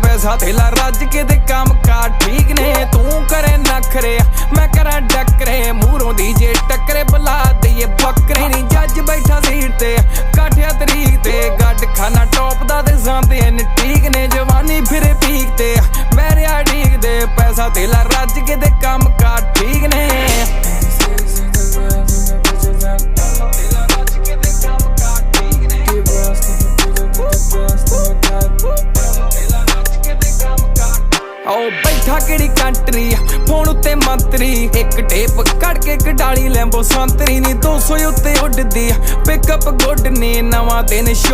पैसा थेला रज के दे काम कार ठीक ने तू करे नखरे मैं करा डकरे मूरों दी जे टकरे बुला दईए बकरे नी जज बैठा सीट ते काठिया तरीक ते गड खाना टॉप दा ते सांदे न ठीक ने जवानी फिरे पीक ते मेरे ठीक दे पैसा थेला रज के दे काम कार ठीक ने बैठा किहड़ी कंट्री फोन उत्ते मंत्री एक टेप कड़ के कडाली लैंबो संतरी नी 200 उत्ते उड़दी पिकअप गुड ने नवा दिन